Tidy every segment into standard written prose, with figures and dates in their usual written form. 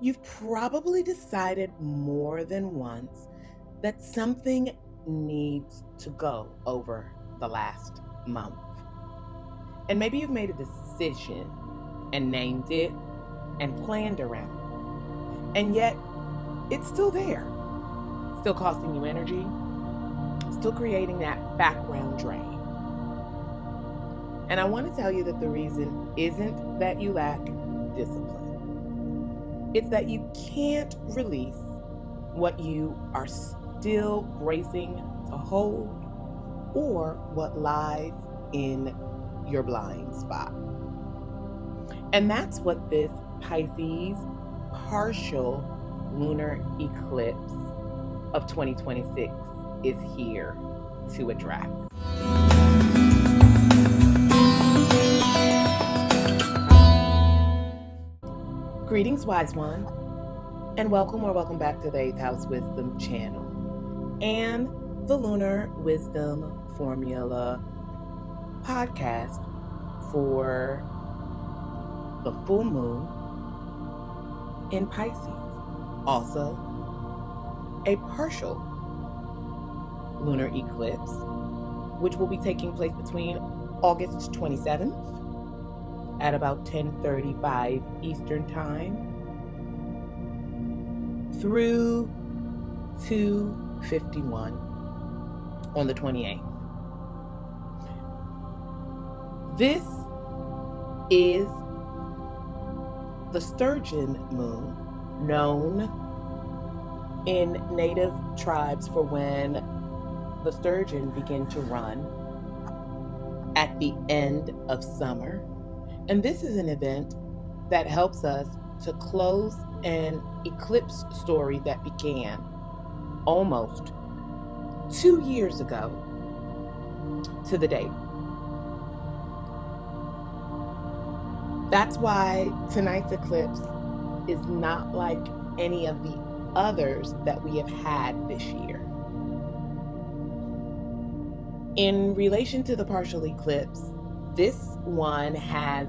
You've probably decided more than once that something needs to go over the last month. And maybe you've made a decision and named it and planned around it. And yet, it's still there. Still costing you energy. Still creating that background drain. And I want to tell you that the reason isn't that you lack discipline. It's that you can't release what you are still bracing to hold or what lies in your blind spot. And that's what this Pisces Partial Lunar Eclipse of 2026 is here to address. Greetings, wise one, and welcome back to the 8th House Wisdom channel and the Lunar Wisdom Formula podcast for the full moon in Pisces. Also, a partial lunar eclipse, which will be taking place between August 27th at about 10:35 Eastern Time through 2:51 on the 28th. This is the Sturgeon moon, known in native tribes for when the sturgeon begin to run at the end of summer. And this is an event that helps us to close an eclipse story that began almost 2 years ago to the date. That's why tonight's eclipse is not like any of the others that we have had this year. In relation to the partial eclipse, this one has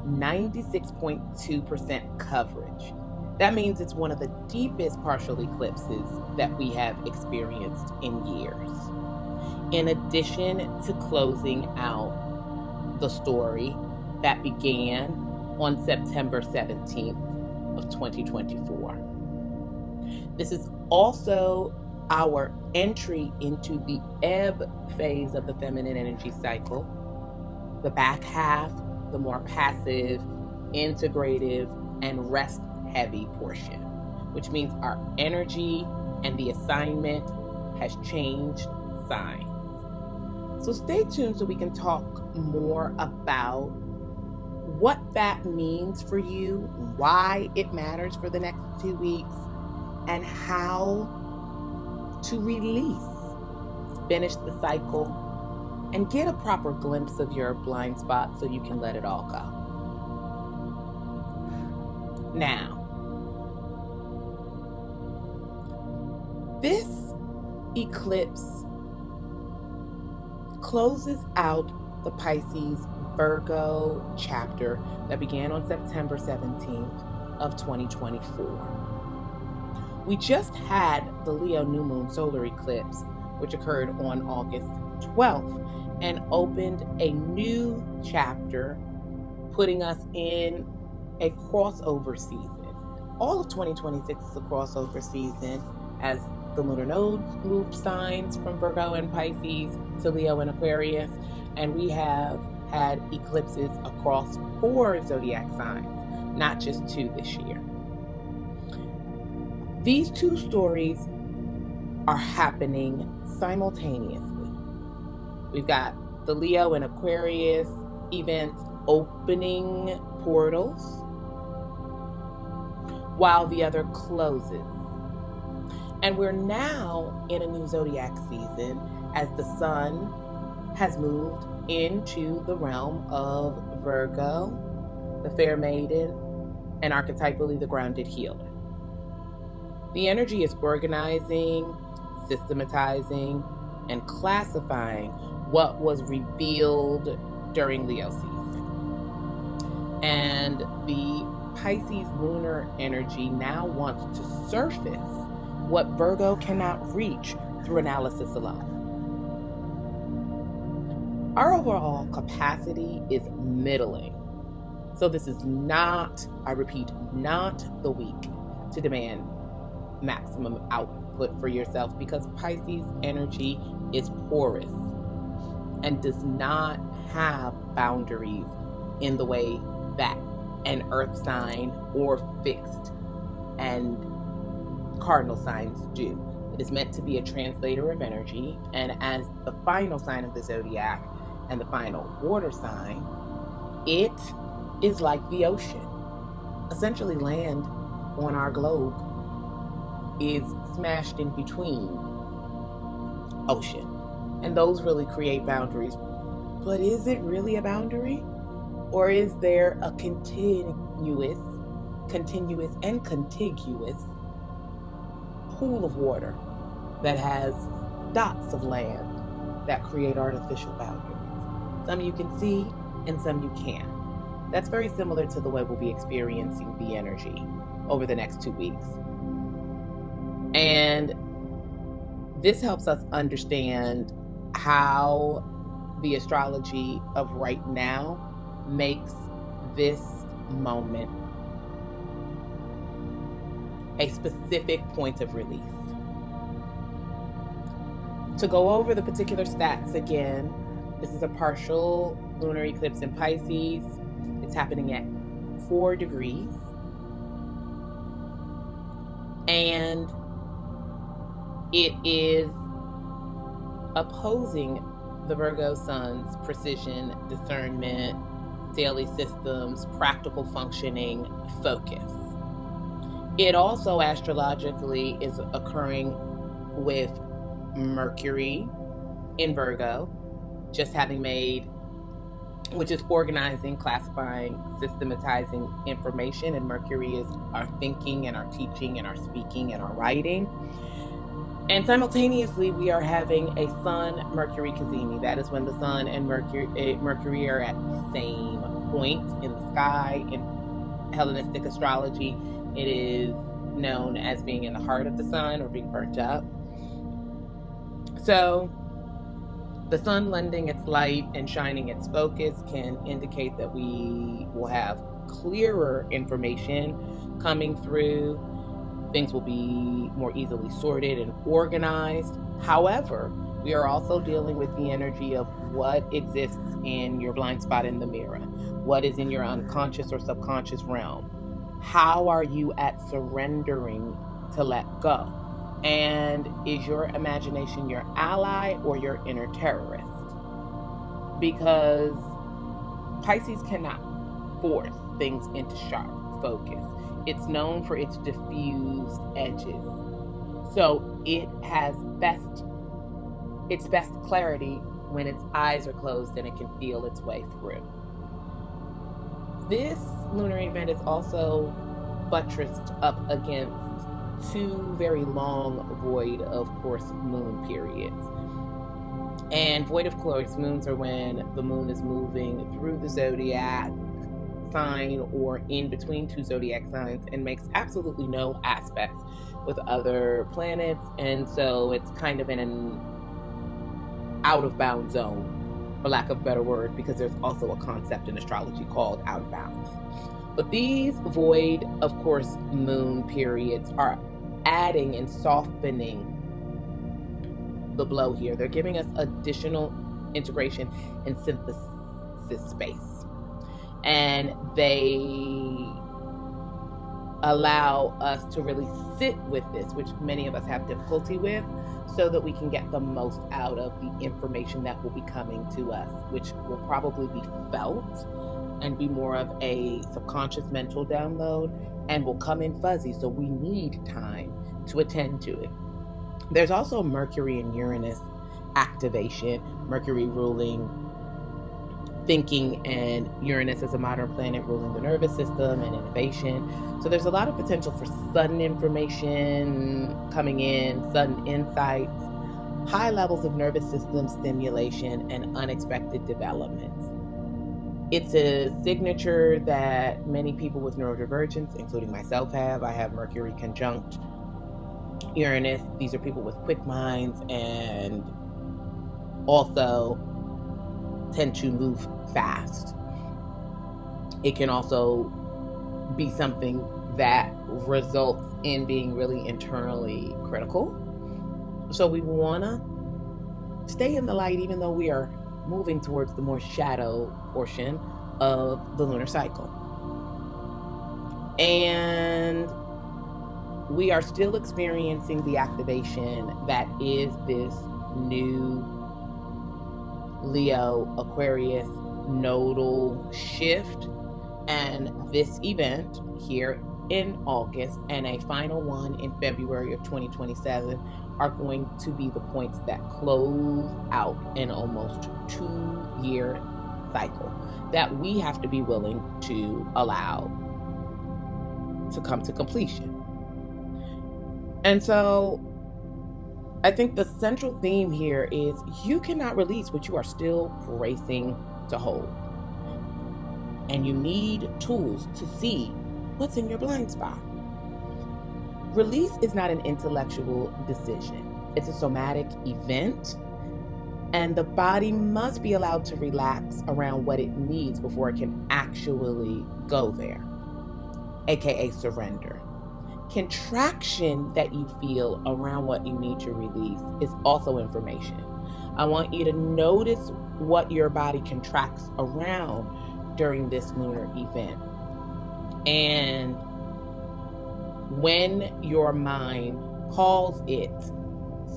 96.2% coverage. That means it's one of the deepest partial eclipses that we have experienced in years. In addition to closing out the story that began on September 17th of 2024. This is also our entry into the ebb phase of the feminine energy cycle, the back half, the more passive, integrative, and rest-heavy portion, which means our energy and the assignment has changed signs. So stay tuned so we can talk more about what that means for you, why it matters for the next 2 weeks, and how to release, finish the cycle, and get a proper glimpse of your blind spot so you can let it all go. Now, this eclipse closes out the Pisces Virgo chapter that began on September 17th of 2024. We just had the Leo new moon solar eclipse, which occurred on August 12th and opened a new chapter, putting us in a crossover season. All of 2026 is a crossover season as the lunar nodes moved signs from Virgo and Pisces to Leo and Aquarius, and we have had eclipses across 4 zodiac signs, not just 2 this year. These 2 stories are happening simultaneously. We've got the Leo and Aquarius events opening portals while the other closes. And we're now in a new zodiac season as the sun has moved into the realm of Virgo, the fair maiden, and archetypally the grounded healer. The energy is organizing, systematizing, and classifying what was revealed during Leo season. And the Pisces lunar energy now wants to surface what Virgo cannot reach through analysis alone. Our overall capacity is middling. So this is not, I repeat, not the week to demand maximum output for yourself, because Pisces energy is porous and does not have boundaries in the way that an earth sign or fixed and cardinal signs do. It is meant to be a translator of energy, and as the final sign of the zodiac and the final water sign, it is like the ocean. Essentially, land on our globe is smashed in between ocean, and those really create boundaries. But is it really a boundary? Or is there a continuous and contiguous pool of water that has dots of land that create artificial boundaries? Some you can see and some you can't. That's very similar to the way we'll be experiencing the energy over the next 2 weeks. And this helps us understand how the astrology of right now makes this moment a specific point of release. To go over the particular stats again, this is a partial lunar eclipse in Pisces. It's happening at 4 degrees. And it is opposing the Virgo sun's precision, discernment, daily systems, practical functioning, focus. It also astrologically is occurring with Mercury in Virgo, just having made, which is organizing, classifying, systematizing information, and Mercury is our thinking and our teaching and our speaking and our writing. And simultaneously, we are having a Sun-Mercury cazimi. That is when the Sun and Mercury are at the same point in the sky. In Hellenistic astrology, it is known as being in the heart of the sun or being burnt up. So the sun lending its light and shining its focus can indicate that we will have clearer information coming through. Things will be more easily sorted and organized. However, we are also dealing with the energy of what exists in your blind spot in the mirror, what is in your unconscious or subconscious realm. How are you at surrendering to let go? And is your imagination your ally or your inner terrorist? Because Pisces cannot force things into sharp focus. It's known for its diffused edges. So it has its best clarity when its eyes are closed and it can feel its way through. This lunar event is also buttressed up against 2 very long void of course moon periods. And void of course moons are when the moon is moving through the zodiac sign or in between 2 zodiac signs and makes absolutely no aspects with other planets, and so it's kind of in an out of bounds zone, for lack of a better word, because there's also a concept in astrology called out of bounds. But these void of course moon periods are adding and softening the blow here. They're giving us additional integration and synthesis space. And they allow us to really sit with this, which many of us have difficulty with, so that we can get the most out of the information that will be coming to us, which will probably be felt and be more of a subconscious mental download and will come in fuzzy. So we need time to attend to it. There's also Mercury and Uranus activation, Mercury ruling thinking and Uranus as a modern planet ruling the nervous system and innovation. So there's a lot of potential for sudden information coming in, sudden insights, high levels of nervous system stimulation, and unexpected developments. It's a signature that many people with neurodivergence, including myself, have. I have Mercury conjunct Uranus. These are people with quick minds and also tend to move fast. It can also be something that results in being really internally critical. So we want to stay in the light, even though we are moving towards the more shadow portion of the lunar cycle. And we are still experiencing the activation that is this new Leo Aquarius nodal shift. And this event here in August and a final one in February of 2027 are going to be the points that close out an almost 2-year cycle that we have to be willing to allow to come to completion. And so I think the central theme here is you cannot release what you are still bracing to hold. And you need tools to see what's in your blind spot. Release is not an intellectual decision. It's a somatic event, and the body must be allowed to relax around what it needs before it can actually go there, aka surrender. Contraction that you feel around what you need to release is also information. I want you to notice what your body contracts around during this lunar event. And when your mind calls it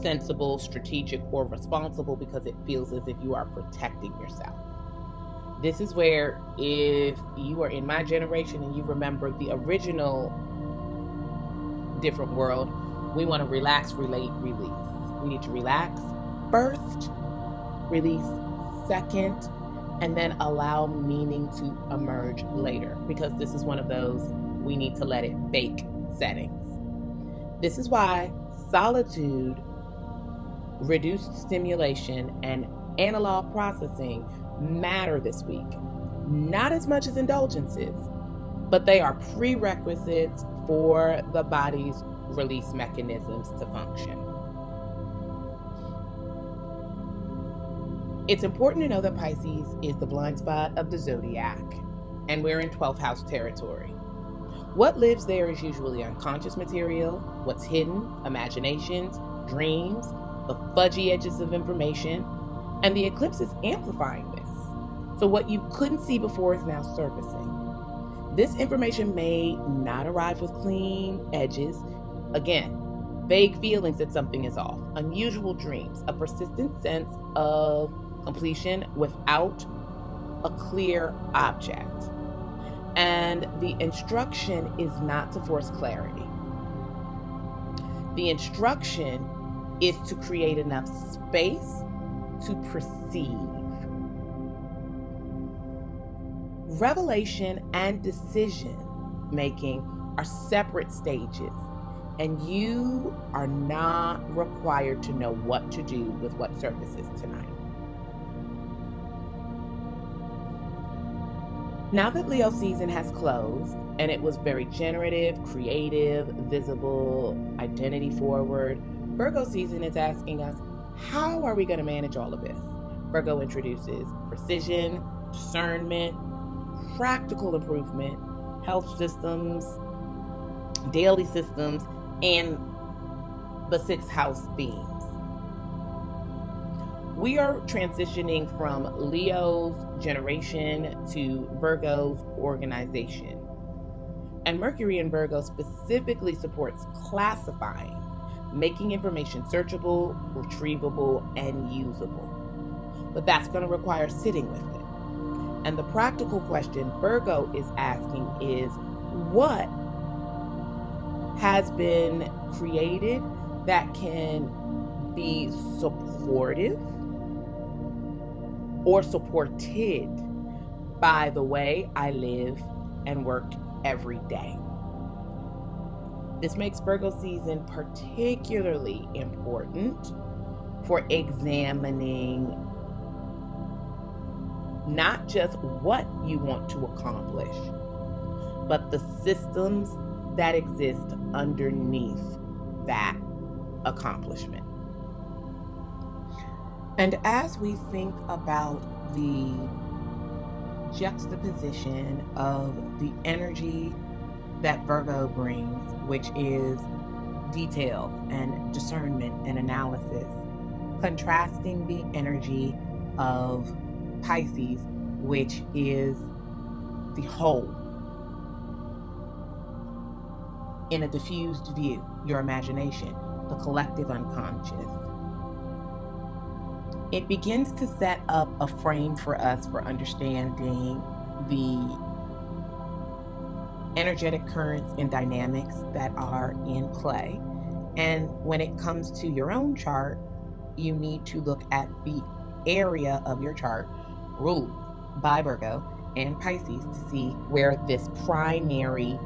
sensible, strategic, or responsible because it feels as if you are protecting yourself. This is where, if you are in my generation and you remember the original different world, we want to relax, relate, release. We need to relax first, release second, and then allow meaning to emerge later, because this is one of those we need to let it bake settings. This is why solitude, reduced stimulation, and analog processing matter this week. Not as much as indulgences, but they are prerequisites for the body's release mechanisms to function. It's important to know that Pisces is the blind spot of the zodiac, and we're in 12th house territory. What lives there is usually unconscious material, what's hidden, imaginations, dreams, the fudgy edges of information, and the eclipse is amplifying this. So what you couldn't see before is now surfacing. This information may not arrive with clean edges. Again, vague feelings that something is off, unusual dreams, a persistent sense of completion without a clear object. And the instruction is not to force clarity. The instruction is to create enough space to perceive. Revelation and decision making are separate stages, and you are not required to know what to do with what surfaces tonight. Now that Leo season has closed, and it was very generative, creative, visible, identity forward, Virgo season is asking us, how are we going to manage all of this? Virgo introduces precision, discernment, practical improvement, health systems, daily systems, and the 6th house themes. We are transitioning from Leo's generation to Virgo's organization. And Mercury in Virgo specifically supports classifying, making information searchable, retrievable, and usable. But that's going to require sitting with it. And the practical question Virgo is asking is, what has been created that can be supportive or supported by the way I live and work every day? This makes Virgo season particularly important for examining not just what you want to accomplish, but the systems that exist underneath that accomplishment. And as we think about the juxtaposition of the energy that Virgo brings, which is detail and discernment and analysis, contrasting the energy of Pisces, which is the whole, in a diffused view, your imagination, the collective unconscious. It begins to set up a frame for us for understanding the energetic currents and dynamics that are in play. And when it comes to your own chart, you need to look at the area of your chart ruled by Virgo and Pisces to see where this primary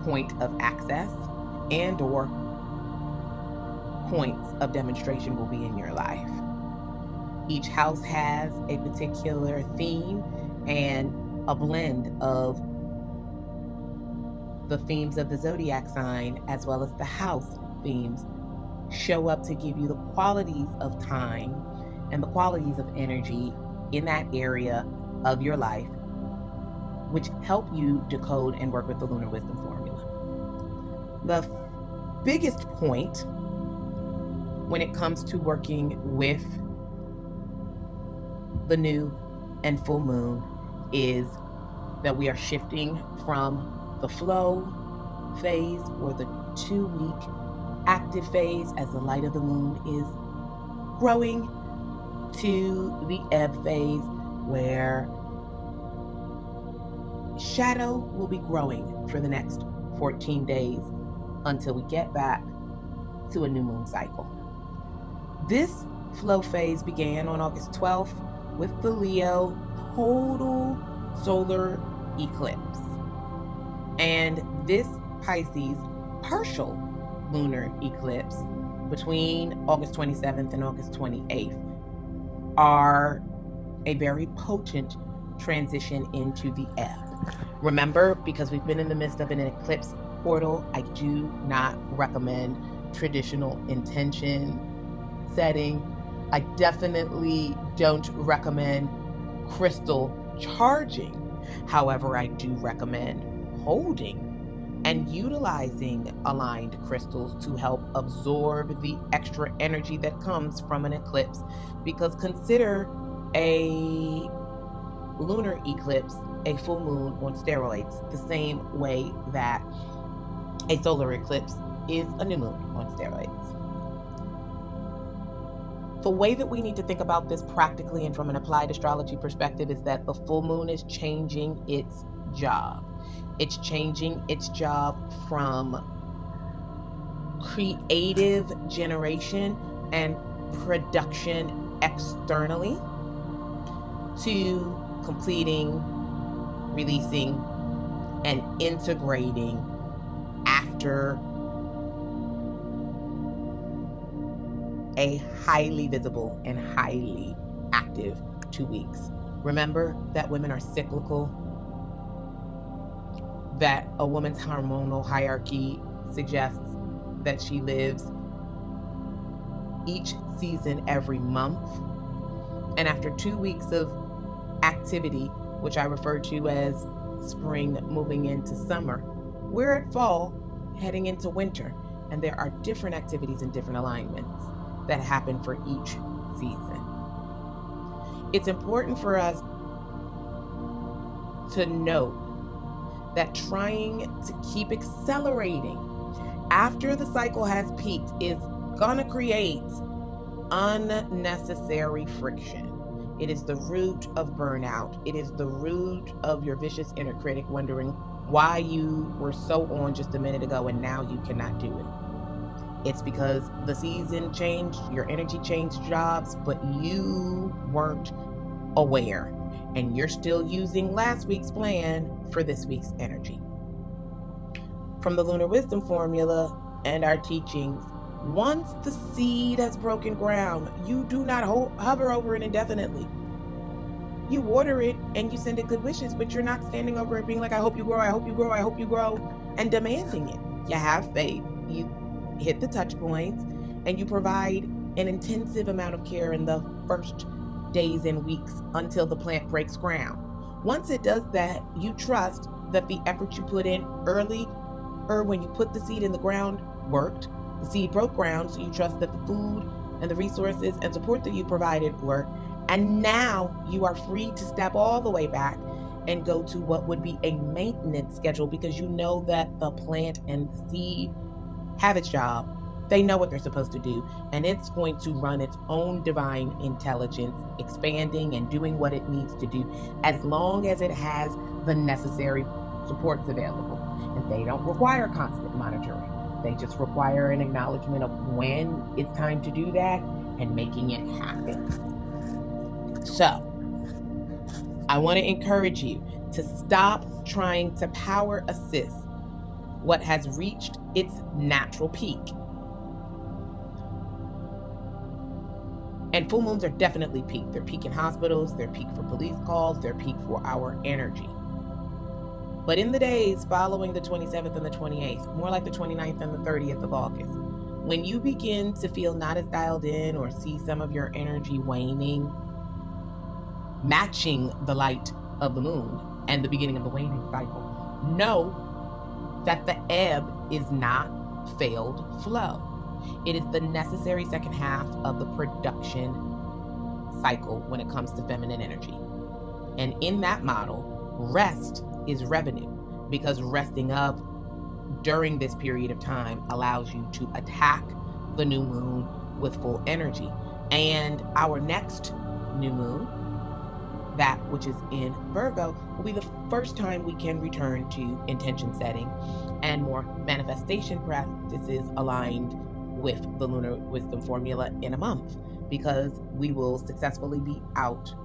point of access and or points of demonstration will be in your life. Each house has a particular theme and a blend of the themes of the zodiac sign as well as the house themes show up to give you the qualities of time and the qualities of energy in that area of your life, which help you decode and work with the Lunar Wisdom Formula. The biggest point when it comes to working with the new and full moon is that we are shifting from the flow phase, or the 2-week active phase as the light of the moon is growing, to the ebb phase where shadow will be growing for the next 14 days until we get back to a new moon cycle. This flow phase began on August 12th with the Leo total solar eclipse. And this Pisces partial lunar eclipse between August 27th and August 28th are a very potent transition into the ebb. Remember, because we've been in the midst of an eclipse portal, I do not recommend traditional intention setting. I definitely don't recommend crystal charging. However, I do recommend holding and utilizing aligned crystals to help absorb the extra energy that comes from an eclipse, because consider a lunar eclipse a full moon on steroids, the same way that a solar eclipse is a new moon on steroids. The way that we need to think about this practically and from an applied astrology perspective is that the full moon is changing its job. It's changing its job from creative generation and production externally to completing, releasing, and integrating after a highly visible and highly active 2 weeks. Remember that women are cyclical, that a woman's hormonal hierarchy suggests that she lives each season every month. And after 2 weeks of activity, which I refer to as spring moving into summer, we're at fall heading into winter, and there are different activities and different alignments that happen for each season. It's important for us to note that trying to keep accelerating after the cycle has peaked is gonna create unnecessary friction. It is the root of burnout. It is the root of your vicious inner critic wondering why you were so on just a minute ago and now you cannot do it. It's because the season changed, your energy changed jobs, but you weren't aware. And you're still using last week's plan for this week's energy. From the Lunar Wisdom Formula and our teachings, Once the seed has broken ground, you do not hover over it indefinitely. You water it and you send it good wishes, but you're not standing over it being like, I hope you grow, I hope you grow, I hope you grow, and demanding it. You have faith, you hit the touch points, and you provide an intensive amount of care in the first days and weeks until the plant breaks ground. Once it does that, you trust that the effort you put in early, or when you put the seed in the ground, worked. The seed broke ground, so you trust that the food and the resources and support that you provided worked. And now you are free to step all the way back and go to what would be a maintenance schedule, because you know that the plant and the seed have its job. They know what they're supposed to do, and it's going to run its own divine intelligence, expanding and doing what it needs to do, as long as it has the necessary supports available. And they don't require constant monitoring. They just require an acknowledgement of when it's time to do that and making it happen. So, I want to encourage you to stop trying to power assist what has reached its natural peak. And full moons are definitely peak. They're peak in hospitals, they're peak for police calls, they're peak for our energy. But in the days following the 27th and the 28th, more like the 29th and the 30th of August, when you begin to feel not as dialed in or see some of your energy waning, matching the light of the moon and the beginning of the waning cycle, know that the ebb is not failed flow. It is the necessary second half of the production cycle when it comes to feminine energy. And in that model, rest is revenue, because resting up during this period of time allows you to attack the new moon with full energy. And our next new moon, that which is in Virgo, will be the first time we can return to intention setting and more manifestation practices aligned with the Lunar Wisdom Formula in a month, because we will successfully be out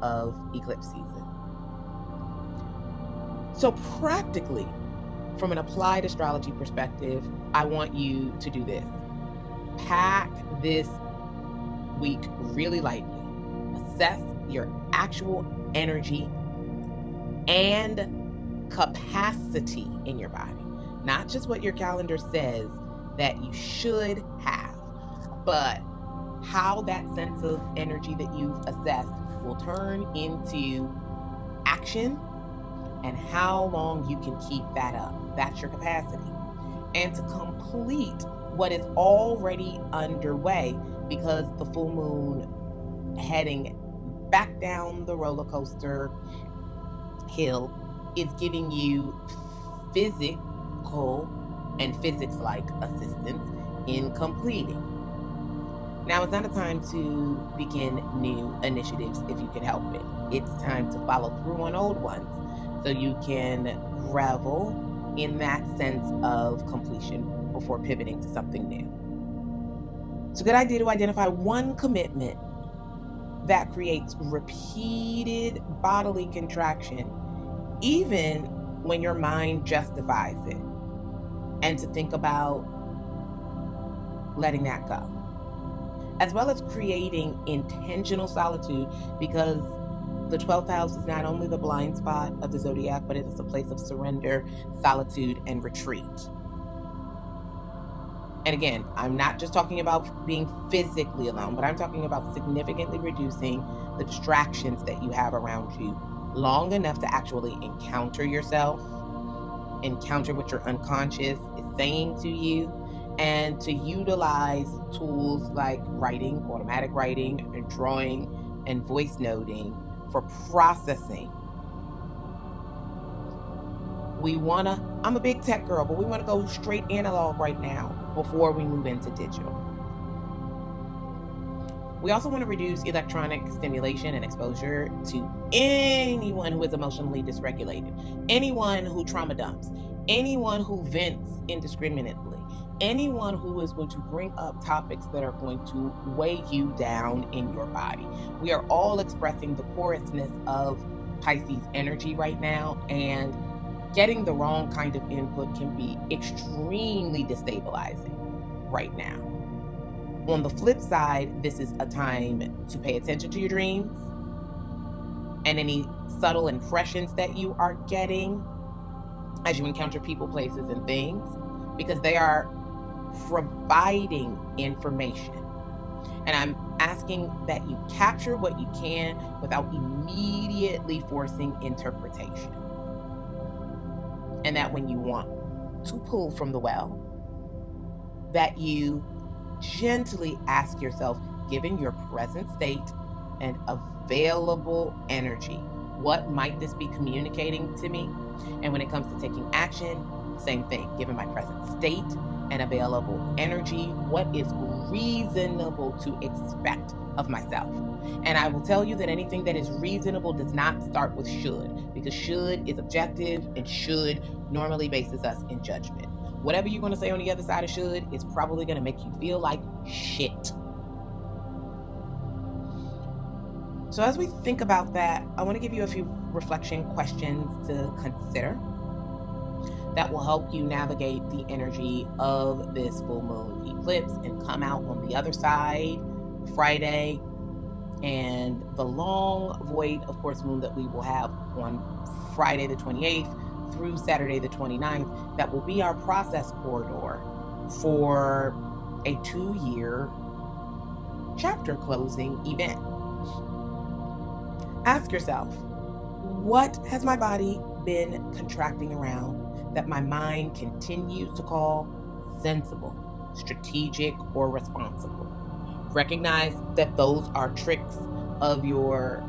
of eclipse season. So practically, from an applied astrology perspective, I want you to do this. Pack this week really lightly. Assess your actual energy and capacity in your body. Not just what your calendar says that you should have, but how that sense of energy that you've assessed will turn into action, and how long you can keep that up. That's your capacity. And to complete what is already underway, because the full moon heading back down the roller coaster hill is giving you physical and physics-like assistance in completing. Now it's not a time to begin new initiatives if you can help it. It's time to follow through on old ones, so you can revel in that sense of completion before pivoting to something new. It's a good idea to identify one commitment that creates repeated bodily contraction, even when your mind justifies it, and to think about letting that go, as well as creating intentional solitude, because the 12th house is not only the blind spot of the zodiac, but it is a place of surrender, solitude, and retreat. And again, I'm not just talking about being physically alone, but I'm talking about significantly reducing the distractions that you have around you long enough to actually encounter yourself, encounter what your unconscious is saying to you, and to utilize tools like writing, automatic writing, and drawing, and voice noting for processing. I'm a big tech girl, but we want to go straight analog right now before we move into digital. We also want to reduce electronic stimulation and exposure to anyone who is emotionally dysregulated, anyone who trauma dumps, anyone who vents indiscriminately, anyone who is going to bring up topics that are going to weigh you down in your body. We are all expressing the porousness of Pisces energy right now, and getting the wrong kind of input can be extremely destabilizing right now. On the flip side, this is a time to pay attention to your dreams and any subtle impressions that you are getting as you encounter people, places, and things, because they are providing information. And I'm asking that you capture what you can without immediately forcing interpretation. And that when you want to pull from the well, that you gently ask yourself, given your present state and available energy, what might this be communicating to me? And when it comes to taking action, same thing. Given my present state and available energy, what is reasonable to expect of myself? And I will tell you that anything that is reasonable does not start with should, because should is objective and should normally bases us in judgment. Whatever you're going to say on the other side of should is probably going to make you feel like shit. So as we think about that, I want to give you a few reflection questions to consider that will help you navigate the energy of this full moon eclipse and come out on the other side Friday, and the long void, of course, moon that we will have on Friday the 28th through Saturday the 29th. That will be our process corridor for a 2-year chapter closing event. Ask yourself, what has my body been contracting around that my mind continues to call sensible, strategic, or responsible? Recognize that those are tricks of your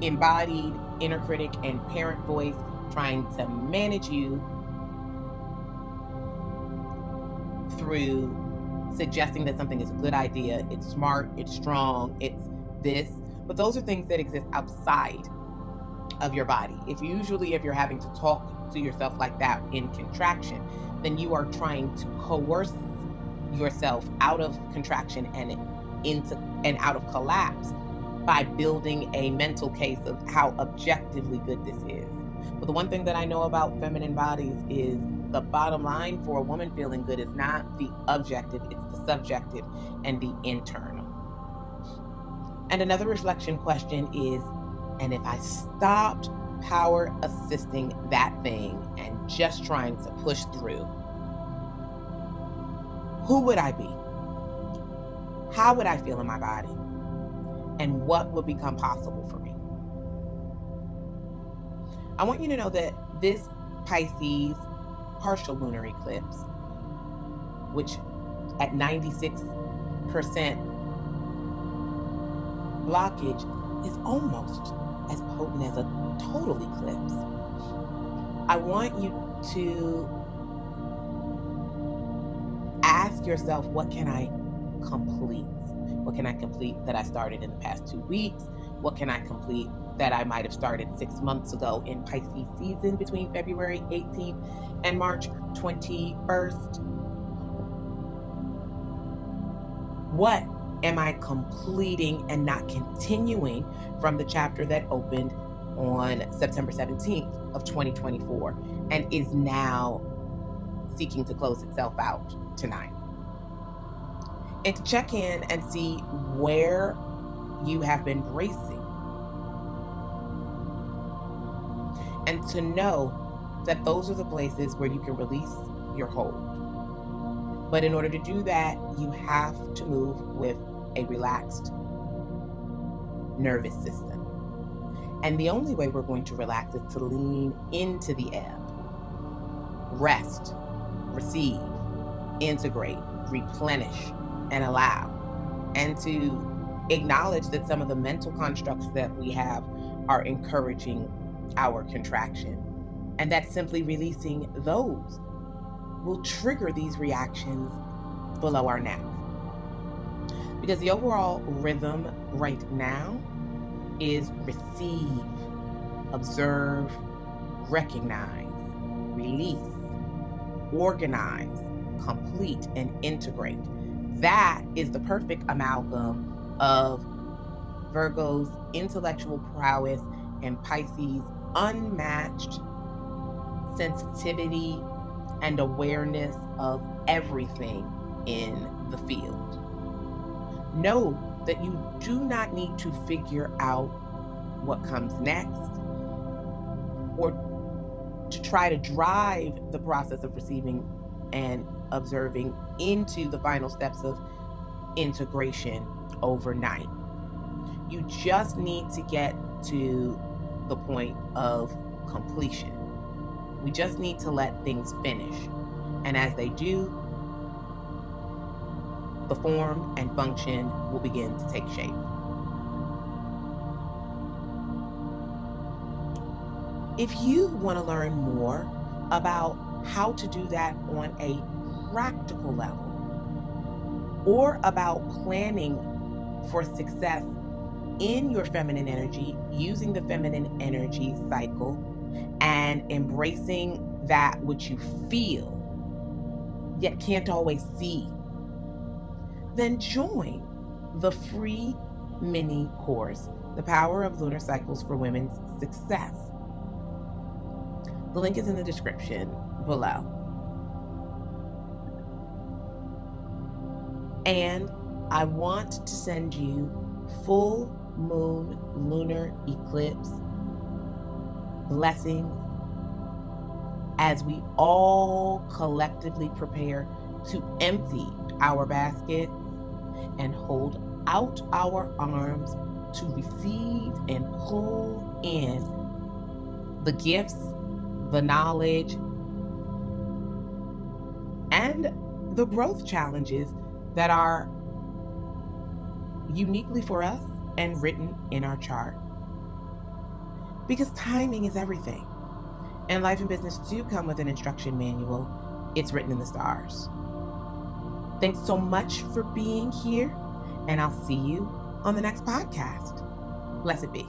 embodied inner critic and parent voice trying to manage you through suggesting that something is a good idea, it's smart, it's strong, it's this. But those are things that exist outside of your body. If you're having to talk to yourself like that in contraction, then you are trying to coerce yourself out of contraction and into and out of collapse by building a mental case of how objectively good this is. But the one thing that I know about feminine bodies is the bottom line for a woman feeling good is not the objective, it's the subjective and the internal. And another reflection question is, and if I stopped power assisting that thing and just trying to push through, who would I be? How would I feel in my body? And what would become possible for me? I want you to know that this Pisces Partial Lunar Eclipse, which at 96% blockage, is almost as potent as a total eclipse. I want you to ask yourself, what can I complete? What can I complete that I started in the past 2 weeks? What can I complete that I might have started 6 months ago in Pisces season between February 18th and March 21st? What am I completing and not continuing from the chapter that opened on September 17th of 2024 and is now seeking to close itself out tonight? And to check in and see where you have been bracing. And to know that those are the places where you can release your hold. But in order to do that, you have to move with a relaxed nervous system. And the only way we're going to relax is to lean into the ebb. Rest, receive, integrate, replenish, and allow. And to acknowledge that some of the mental constructs that we have are encouraging our contraction. And that simply releasing those will trigger these reactions below our neck. Because the overall rhythm right now is receive, observe, recognize, release, organize, complete, and integrate. That is the perfect amalgam of Virgo's intellectual prowess and Pisces' unmatched sensitivity and awareness of everything in the field. Know that you do not need to figure out what comes next or to try to drive the process of receiving and observing into the final steps of integration overnight. You just need to get to the point of completion. We just need to let things finish. And as they do, the form and function will begin to take shape. If you want to learn more about how to do that on a practical level, or about planning for success in your feminine energy, using the feminine energy cycle and embracing that which you feel yet can't always see, then join the free mini course, The Power of Lunar Cycles for Women's Success. The link is in the description below. And I want to send you full moon lunar eclipse blessings as we all collectively prepare to empty our baskets and hold out our arms to receive and pull in the gifts, the knowledge, and the growth challenges that are uniquely for us and written in our chart. Because timing is everything. And life and business do come with an instruction manual. It's written in the stars. Thanks so much for being here, and I'll see you on the next podcast. Blessed be.